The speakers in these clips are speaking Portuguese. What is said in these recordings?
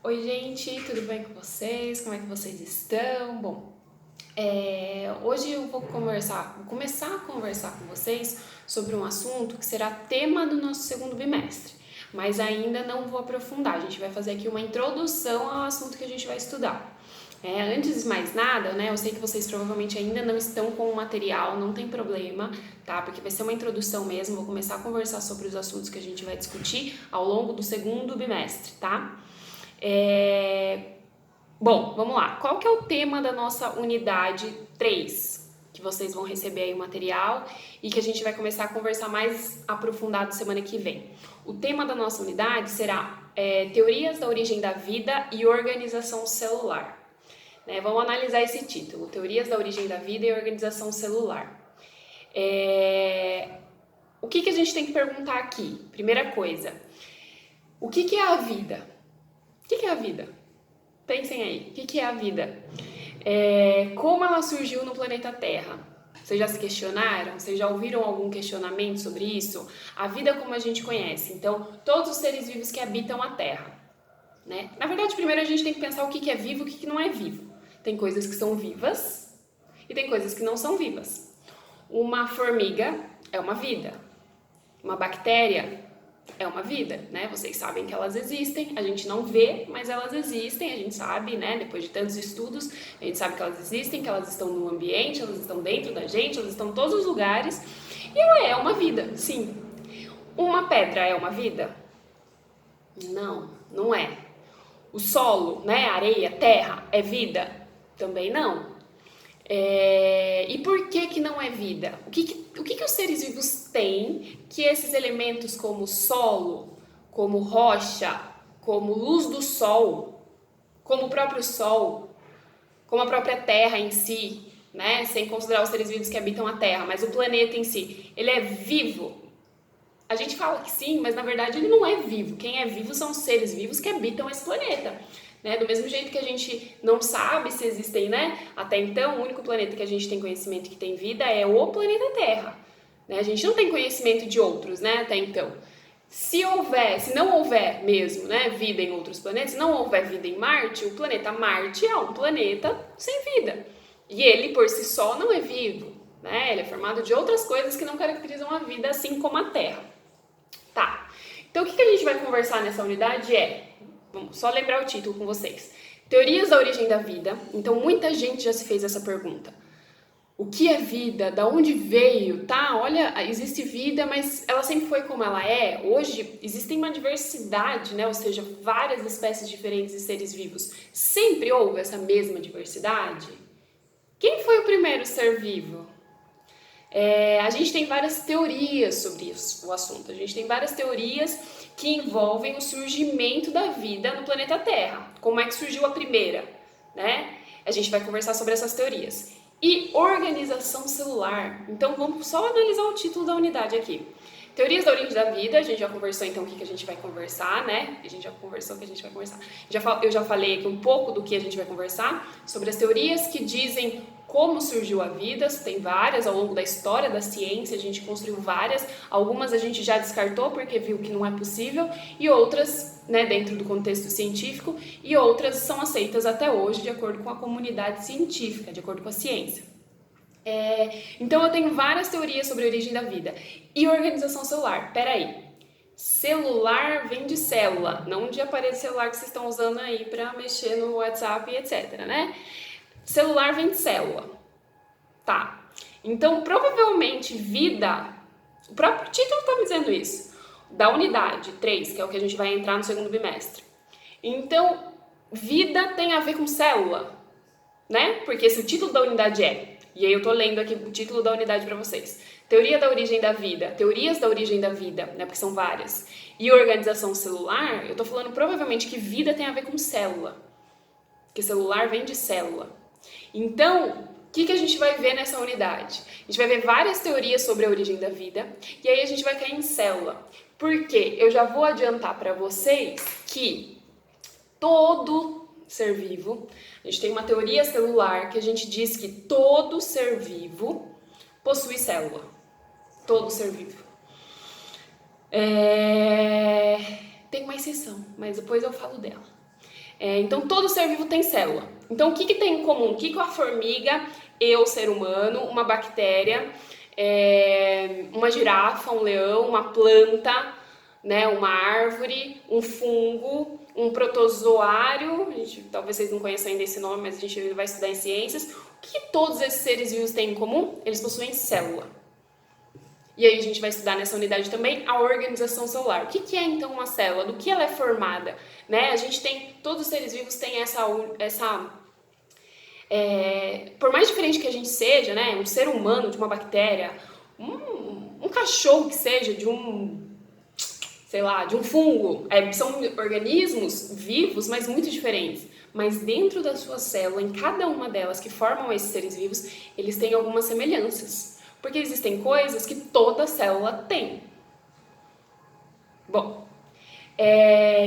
Oi, gente, tudo bem com vocês? Como é que vocês estão? Bom, hoje eu vou começar a conversar com vocês sobre um assunto que será tema do nosso segundo bimestre, mas ainda não vou aprofundar. A gente vai fazer aqui uma introdução ao assunto que a gente vai estudar. Antes de mais nada, né, eu sei que vocês provavelmente ainda não estão com o material, não tem problema, tá? Porque vai ser uma introdução mesmo, vou começar a conversar sobre os assuntos que a gente vai discutir ao longo do segundo bimestre, tá? Bom, vamos lá. Qual que é o tema da nossa unidade 3? Que vocês vão receber aí o material e que a gente vai começar a conversar mais aprofundado semana que vem. O tema da nossa unidade será Teorias da Origem da Vida e Organização Celular. Vamos analisar esse título, Teorias da Origem da Vida e Organização Celular. O que a gente tem que perguntar aqui? Primeira coisa, o que é a vida? O que é a vida? Pensem aí, o que é a vida? Como ela surgiu no planeta Terra? Vocês já se questionaram? Vocês já ouviram algum questionamento sobre isso? A vida como a gente conhece, então, todos os seres vivos que habitam a Terra, né? Na verdade, primeiro a gente tem que pensar o que é vivo e o que não é vivo. Tem coisas que são vivas e tem coisas que não são vivas. Uma formiga é uma vida. Uma bactéria é uma vida, né? Vocês sabem que elas existem, a gente não vê, mas elas existem, a gente sabe, né? Depois de tantos estudos, a gente sabe que elas existem, que elas estão no ambiente, elas estão dentro da gente, elas estão em todos os lugares. E ela é uma vida, sim. Uma pedra é uma vida? Não, não é. O solo, né? Areia, terra, é vida? Também não. E por que não é vida? O que os seres vivos têm que esses elementos como solo, como rocha, como luz do sol, como o próprio sol, como a própria terra em si, né? Sem considerar os seres vivos que habitam a terra, mas o planeta em si, ele é vivo? A gente fala que sim, mas na verdade ele não é vivo. Quem é vivo são os seres vivos que habitam esse planeta. Né? Do mesmo jeito que a gente não sabe se existem, né? Até então, o único planeta que a gente tem conhecimento que tem vida é o planeta Terra. Né? A gente não tem conhecimento de outros, né? Até então. Se não houver mesmo, né, vida em outros planetas, se não houver vida em Marte, o planeta Marte é um planeta sem vida. E ele, por si só, não é vivo. Né? Ele é formado de outras coisas que não caracterizam a vida, assim como a Terra. Tá, então o que a gente vai conversar nessa unidade vamos só lembrar o título com vocês. Teorias da origem da vida. Então muita gente já se fez essa pergunta. O que é vida? Da onde veio? Tá, olha, existe vida, mas ela sempre foi como ela é? Hoje existe uma diversidade, né? Ou seja, várias espécies diferentes de seres vivos. Sempre houve essa mesma diversidade? Quem foi o primeiro ser vivo? A gente tem várias teorias sobre o assunto. A gente tem várias teorias que envolvem o surgimento da vida no planeta Terra. Como é que surgiu a primeira, né? A gente vai conversar sobre essas teorias. E organização celular. Então vamos só analisar o título da unidade aqui. Teorias da origem da vida, a gente já conversou então o que a gente vai conversar, né? A gente já conversou o que a gente vai conversar. Eu já falei aqui um pouco do que a gente vai conversar, sobre as teorias que dizem como surgiu a vida, tem várias ao longo da história da ciência, a gente construiu várias, algumas a gente já descartou porque viu que não é possível, e outras, né, dentro do contexto científico, e outras são aceitas até hoje de acordo com a comunidade científica, de acordo com a ciência. Então eu tenho várias teorias sobre a origem da vida. E organização celular, peraí. Celular vem de célula, não de aparelho celular que vocês estão usando aí para mexer no WhatsApp e etc, né? Celular vem de célula. Tá. Então, provavelmente, vida... O próprio título está me dizendo isso. Da unidade 3, que é o que a gente vai entrar no segundo bimestre. Então, vida tem a ver com célula, né? Porque se o título da unidade e aí eu tô lendo aqui o título da unidade para vocês. Teoria da origem da vida, teorias da origem da vida, né? Porque são várias. E organização celular, eu tô falando provavelmente que vida tem a ver com célula. Porque celular vem de célula. Então, o que a gente vai ver nessa unidade? A gente vai ver várias teorias sobre a origem da vida, e aí a gente vai cair em célula. Por quê? Eu já vou adiantar para vocês que todo ser vivo, a gente tem uma teoria celular que a gente diz que todo ser vivo possui célula. Todo ser vivo. Tem uma exceção, mas depois eu falo dela. Então, todo ser vivo tem célula. Então, o que tem em comum? O que a formiga, eu, ser humano, uma bactéria, uma girafa, um leão, uma planta, né, uma árvore, um fungo, um protozoário, talvez vocês não conheçam ainda esse nome, mas a gente ainda vai estudar em ciências. O que todos esses seres vivos têm em comum? Eles possuem célula. E aí a gente vai estudar nessa unidade também a organização celular. O que é então uma célula? Do que ela é formada? Né? A gente tem, todos os seres vivos têm por mais diferente que a gente seja, né? Um ser humano de uma bactéria, um cachorro que seja de sei lá, de um fungo, são organismos vivos, mas muito diferentes. Mas dentro da sua célula, em cada uma delas que formam esses seres vivos, eles têm algumas semelhanças. Porque existem coisas que toda célula tem. Bom,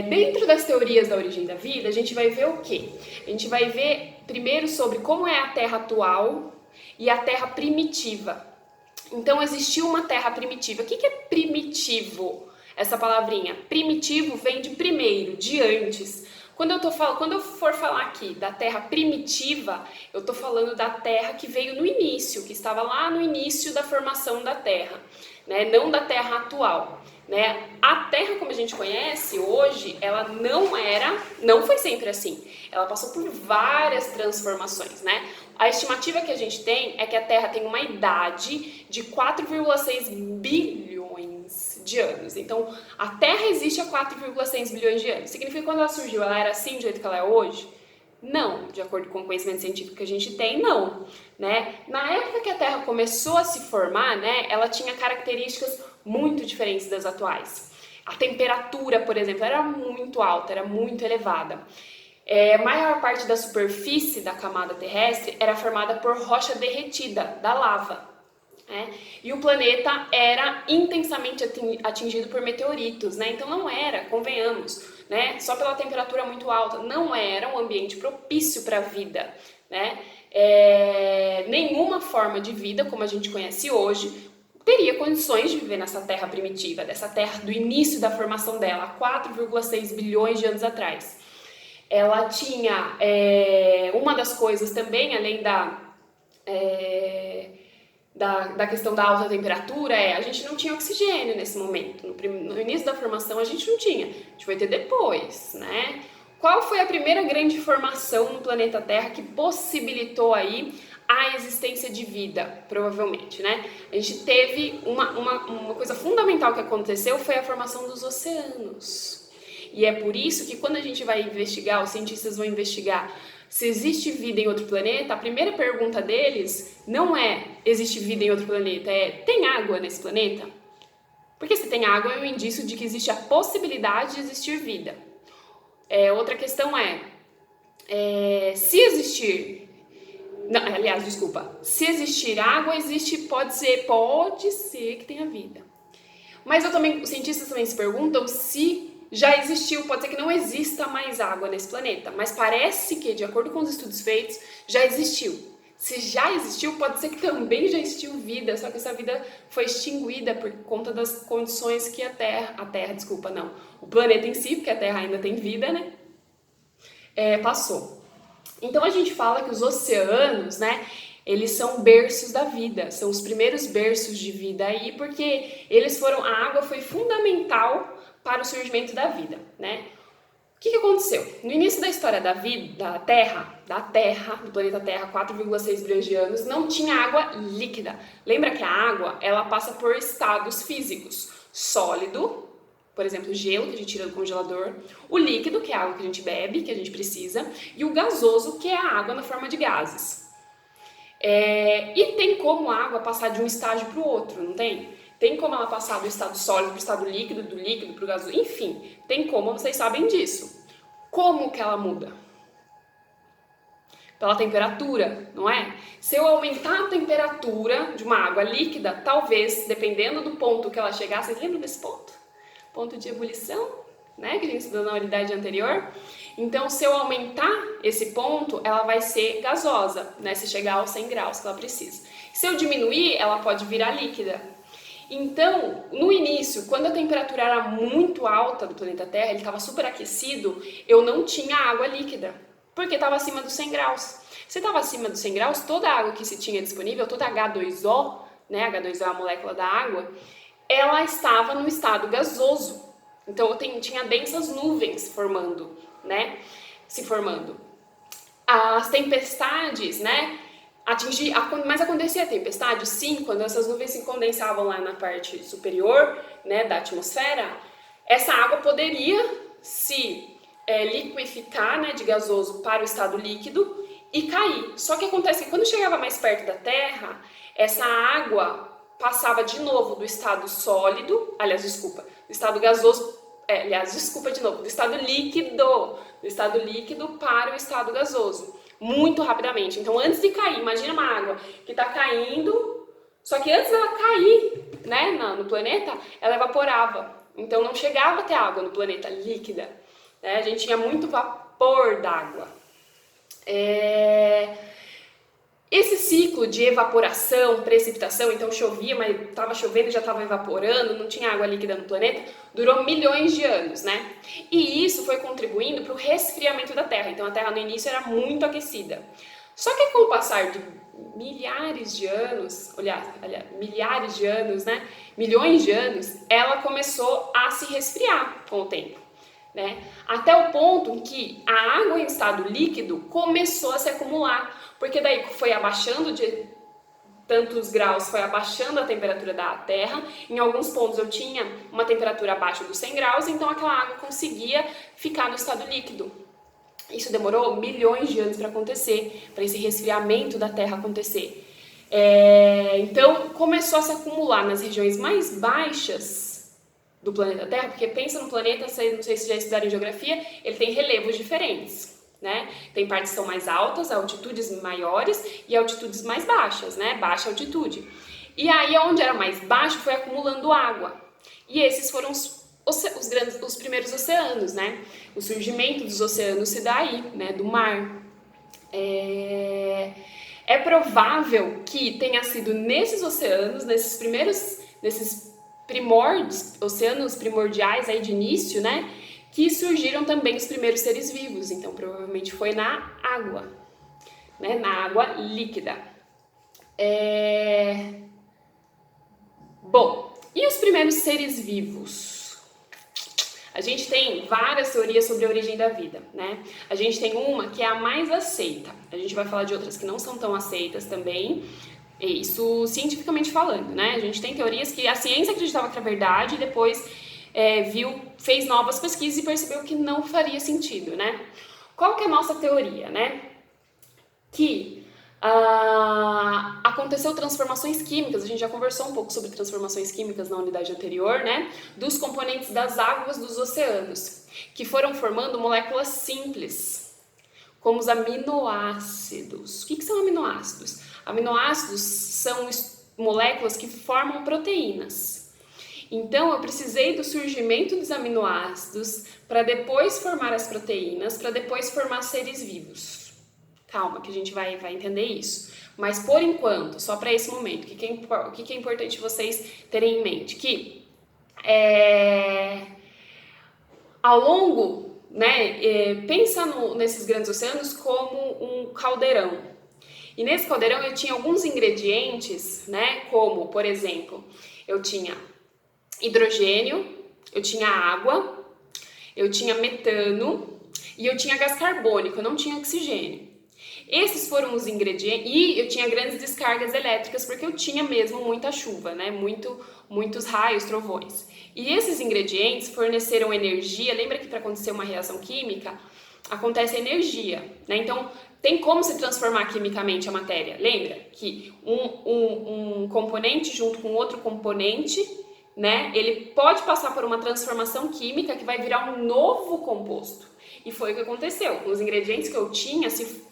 dentro das teorias da origem da vida, a gente vai ver o quê? A gente vai ver primeiro sobre como é a Terra atual e a Terra primitiva. Então, existiu uma Terra primitiva. O que é primitivo? Essa palavrinha. Primitivo vem de primeiro, de antes. Quando eu for falar aqui da Terra primitiva, eu estou falando da Terra que veio no início, que estava lá no início da formação da Terra, né? Não da Terra atual. Né? A Terra como a gente conhece hoje, ela não foi sempre assim. Ela passou por várias transformações, né? A estimativa que a gente tem é que a Terra tem uma idade de 4,6 bilhões de anos. Então, a Terra existe há 4,6 bilhões de anos. Significa que quando ela surgiu, ela era assim do jeito que ela é hoje? Não, de acordo com o conhecimento científico que a gente tem, não, né? Na época que a Terra começou a se formar, né, ela tinha características muito diferentes das atuais. A temperatura, por exemplo, era muito alta, era muito elevada. A maior parte da superfície da camada terrestre era formada por rocha derretida, da lava. E o planeta era intensamente atingido por meteoritos, né? Então não era, convenhamos, né? Só pela temperatura muito alta, não era um ambiente propício para a vida, né? Nenhuma forma de vida, como a gente conhece hoje, teria condições de viver nessa Terra primitiva, dessa Terra do início da formação dela, há 4,6 bilhões de anos atrás. Ela tinha uma das coisas também, além da questão da alta temperatura, a gente não tinha oxigênio nesse momento. No início da formação a gente não tinha, a gente vai ter depois, né? Qual foi a primeira grande formação no planeta Terra que possibilitou aí a existência de vida, provavelmente, né? A gente teve uma coisa fundamental que aconteceu, foi a formação dos oceanos. E é por isso que quando a gente vai investigar, os cientistas vão investigar se existe vida em outro planeta, a primeira pergunta deles não é existe vida em outro planeta, tem água nesse planeta? Porque se tem água é um indício de que existe a possibilidade de existir vida. Outra questão se existir... Não, aliás, desculpa. Se existir água, pode ser que tenha vida. Mas os cientistas também se perguntam se já existiu, pode ser que não exista mais água nesse planeta, mas parece que, de acordo com os estudos feitos, já existiu. Se já existiu, pode ser que também já existiu vida, só que essa vida foi extinguida por conta das condições que o planeta em si, porque a Terra ainda tem vida, né, passou. Então a gente fala que os oceanos, né, eles são berços da vida, são os primeiros berços de vida aí, porque a água foi fundamental para o surgimento da vida, né? O que aconteceu? No início da história da vida, da Terra, do planeta Terra, 4,6 bilhões de anos, não tinha água líquida. Lembra que a água, ela passa por estados físicos. Sólido, por exemplo, gelo, que a gente tira do congelador. O líquido, que é a água que a gente bebe, que a gente precisa. E o gasoso, que é a água na forma de gases. E tem como a água passar de um estágio para o outro, não tem? Tem como ela passar do estado sólido para o estado líquido, do líquido para o gasoso, enfim, tem como, vocês sabem disso. Como que ela muda? Pela temperatura, não é? Se eu aumentar a temperatura de uma água líquida, talvez, dependendo do ponto que ela chegar, vocês lembram desse ponto? Ponto de ebulição, né? Que a gente estudou na unidade anterior. Então, se eu aumentar esse ponto, ela vai ser gasosa, né? Se chegar aos 100 graus que ela precisa. Se eu diminuir, ela pode virar líquida. Então, no início, quando a temperatura era muito alta do planeta Terra, ele estava superaquecido, eu não tinha água líquida, porque estava acima dos 100 graus. Se estava acima dos 100 graus, toda a água que se tinha disponível, toda H2O, né, H2O é a molécula da água, ela estava no estado gasoso. Então, tinha densas nuvens formando, né, se formando. As tempestades, né, mas acontecia a tempestade? Sim, quando essas nuvens se condensavam lá na parte superior, né, da atmosfera, essa água poderia se liquificar, né, de gasoso para o estado líquido e cair. Só que acontece que quando chegava mais perto da Terra, essa água passava de novo do estado sólido, do estado gasoso, do estado líquido para o estado gasoso, muito rapidamente. Então, antes de cair, imagina uma água que está caindo, só que antes dela cair, né, no planeta, ela evaporava. Então, não chegava até água no planeta líquida, né? A gente tinha muito vapor d'água. Esse ciclo de evaporação, precipitação, então chovia, mas estava chovendo e já estava evaporando, não tinha água líquida no planeta, durou milhões de anos, né? E isso foi contribuindo para o resfriamento da Terra. Então a Terra no início era muito aquecida. Só que com o passar de milhares de anos, milhares de anos, né? Milhões de anos, ela começou a se resfriar com o tempo. Né? Até o ponto em que a água em estado líquido começou a se acumular, porque daí foi abaixando de tantos graus, foi abaixando a temperatura da Terra. Em alguns pontos eu tinha uma temperatura abaixo dos 100 graus, então aquela água conseguia ficar no estado líquido. Isso demorou milhões de anos para acontecer, para esse resfriamento da Terra acontecer. Então começou a se acumular nas regiões mais baixas do planeta Terra, porque pensa no planeta, não sei se vocês já estudaram em geografia, ele tem relevos diferentes, né? Tem partes que são mais altas, altitudes maiores, e altitudes mais baixas, né? Baixa altitude. E aí, onde era mais baixo, foi acumulando água. E esses foram os primeiros oceanos, né? O surgimento dos oceanos se dá aí, né? Do mar. É provável que tenha sido nesses oceanos, nesses oceanos primordiais aí de início, né, que surgiram também os primeiros seres vivos. Então, provavelmente foi na água, né, na água líquida. Bom, e os primeiros seres vivos? A gente tem várias teorias sobre a origem da vida, né? A gente tem uma que é a mais aceita. A gente vai falar de outras que não são tão aceitas também. Isso cientificamente falando, né? A gente tem teorias que a ciência acreditava que era verdade e depois fez novas pesquisas e percebeu que não faria sentido, né? Qual que é a nossa teoria, né? Que aconteceu transformações químicas, a gente já conversou um pouco sobre transformações químicas na unidade anterior, né? Dos componentes das águas dos oceanos, que foram formando moléculas simples, como os aminoácidos. O que são aminoácidos? Aminoácidos são moléculas que formam proteínas. Então, eu precisei do surgimento dos aminoácidos para depois formar as proteínas, para depois formar seres vivos. Calma, que a gente vai entender isso. Mas, por enquanto, só para esse momento, o que é importante vocês terem em mente? Que ao longo, né, pensa nesses grandes oceanos como um caldeirão. E nesse caldeirão eu tinha alguns ingredientes, né, como, por exemplo, eu tinha hidrogênio, eu tinha água, eu tinha metano e eu tinha gás carbônico, eu não tinha oxigênio. Esses foram os ingredientes, e eu tinha grandes descargas elétricas porque eu tinha mesmo muita chuva, né, muitos raios, trovões. E esses ingredientes forneceram energia. Lembra que para acontecer uma reação química, acontece energia, né? Então, tem como se transformar quimicamente a matéria. Lembra que um componente junto com outro componente, né? Ele pode passar por uma transformação química que vai virar um novo composto. E foi o que aconteceu. Com os ingredientes que eu tinha,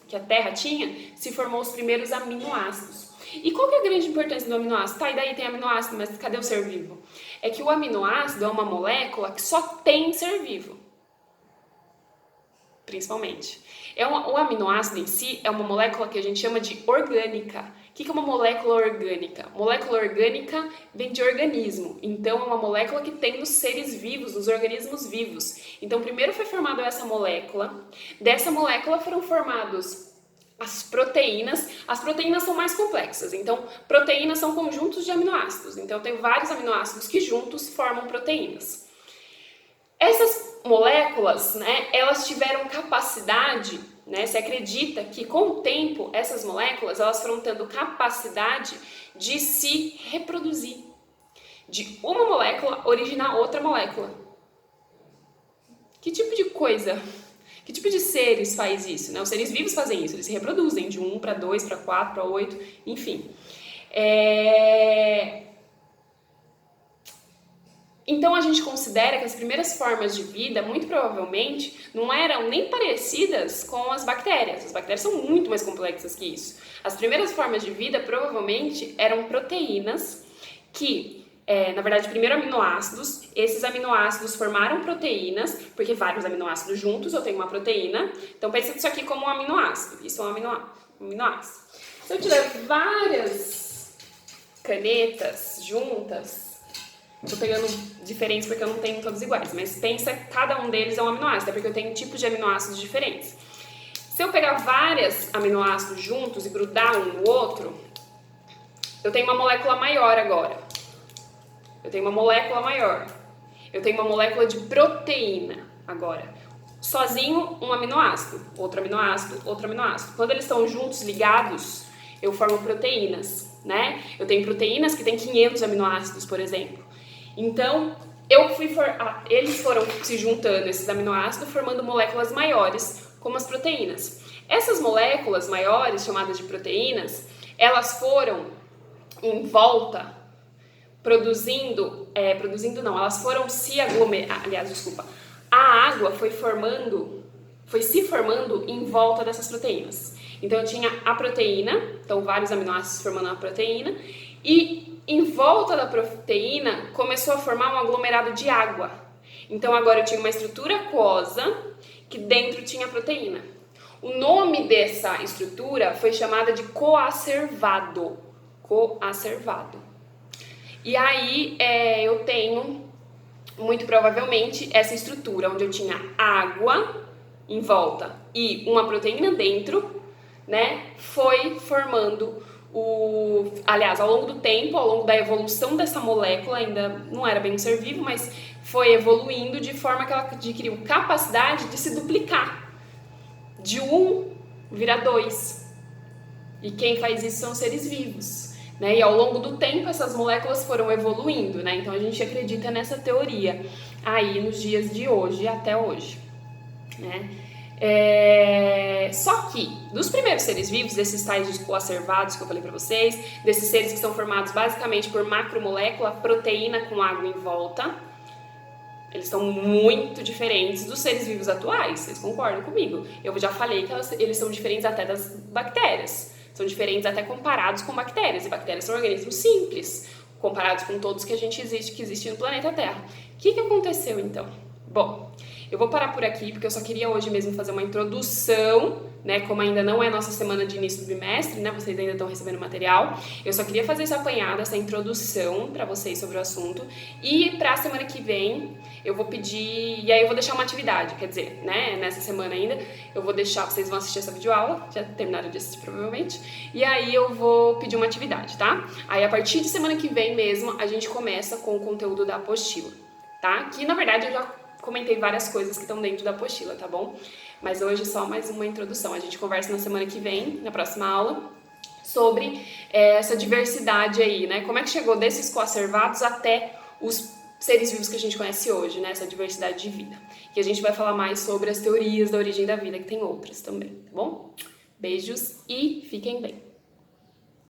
que a Terra tinha, se formou os primeiros aminoácidos. E qual que é a grande importância do aminoácido? Tá, e daí tem aminoácido, mas cadê o ser vivo? É que o aminoácido é uma molécula que só tem ser vivo. principalmente. O aminoácido em si é uma molécula que a gente chama de orgânica. O que é uma molécula orgânica? Molécula orgânica vem de organismo, então é uma molécula que tem nos seres vivos, nos organismos vivos. Então primeiro foi formada essa molécula, dessa molécula foram formados as proteínas são mais complexas, então proteínas são conjuntos de aminoácidos, então eu tenho vários aminoácidos que juntos formam proteínas. Essas moléculas, né, elas tiveram capacidade, né, se acredita que com o tempo essas moléculas elas foram tendo capacidade de se reproduzir, de uma molécula originar outra molécula. Que tipo de coisa? Que tipo de seres faz isso? Né? Os seres vivos fazem isso, eles se reproduzem de 1 para 2, para 4, para 8, enfim. Então a gente considera que as primeiras formas de vida, muito provavelmente, não eram nem parecidas com as bactérias. As bactérias são muito mais complexas que isso. As primeiras formas de vida provavelmente eram proteínas que, na verdade, primeiro aminoácidos. Esses aminoácidos formaram proteínas, porque vários aminoácidos juntos eu tenho uma proteína. Então pensa isso aqui como um aminoácido. Isso é um aminoácido. Se eu tiver várias canetas juntas, estou pegando diferentes porque eu não tenho todos iguais, mas pensa que cada um deles é um aminoácido, é porque eu tenho tipos de aminoácidos diferentes. Se eu pegar vários aminoácidos juntos e grudar um no outro, eu tenho uma molécula maior agora. Eu tenho uma molécula maior. Eu tenho uma molécula de proteína agora. Sozinho, um aminoácido, outro aminoácido, outro aminoácido. Quando eles estão juntos, ligados, eu formo proteínas, né? Eu tenho proteínas que têm 500 aminoácidos, por exemplo. Então, eles foram se juntando, esses aminoácidos, formando moléculas maiores, como as proteínas. Essas moléculas maiores, chamadas de proteínas, elas foram em volta elas foram se aglomerar, a água foi se formando em volta dessas proteínas. Então eu tinha a proteína, então vários aminoácidos formando a proteína, e em volta da proteína começou a formar um aglomerado de água. Então agora eu tinha uma estrutura aquosa que dentro tinha a proteína. O nome dessa estrutura foi chamada de coacervado. E aí eu tenho, muito provavelmente, essa estrutura onde eu tinha água em volta e uma proteína dentro, né? Foi formando aliás, ao longo do tempo, ao longo da evolução dessa molécula, ainda não era bem um ser vivo, mas foi evoluindo de forma que ela adquiriu capacidade de se duplicar. De 1 vira 2. E quem faz isso são seres vivos. Né? E ao longo do tempo essas moléculas foram evoluindo, né? Então a gente acredita nessa teoria aí nos dias de hoje até hoje, né? Só que dos primeiros seres vivos, desses tais dos coacervados que eu falei pra vocês, desses seres que são formados basicamente por macromolécula, proteína com água em volta, eles são muito diferentes dos seres vivos atuais, vocês concordam comigo? Eu já falei que eles são diferentes até das bactérias. São diferentes até comparados com bactérias, e bactérias são organismos simples, comparados com todos que existem no planeta Terra. O que aconteceu então? Bom, eu vou parar por aqui, porque eu só queria hoje mesmo fazer uma introdução, né, como ainda não é nossa semana de início do bimestre, né, vocês ainda estão recebendo material, eu só queria fazer essa apanhada, essa introdução para vocês sobre o assunto, e para a semana que vem eu vou pedir, e aí eu vou deixar uma atividade, quer dizer, né, nessa semana ainda, eu vou deixar, vocês vão assistir essa videoaula, já terminaram de assistir provavelmente, e aí eu vou pedir uma atividade, tá? Aí a partir de semana que vem mesmo, a gente começa com o conteúdo da apostila, tá? Que na verdade eu já comentei várias coisas que estão dentro da apostila, tá bom? Mas hoje só mais uma introdução. A gente conversa na semana que vem, na próxima aula, sobre essa diversidade aí, né? Como é que chegou desses coacervados até os seres vivos que a gente conhece hoje, né? Essa diversidade de vida. E a gente vai falar mais sobre as teorias da origem da vida, que tem outras também, tá bom? Beijos e fiquem bem!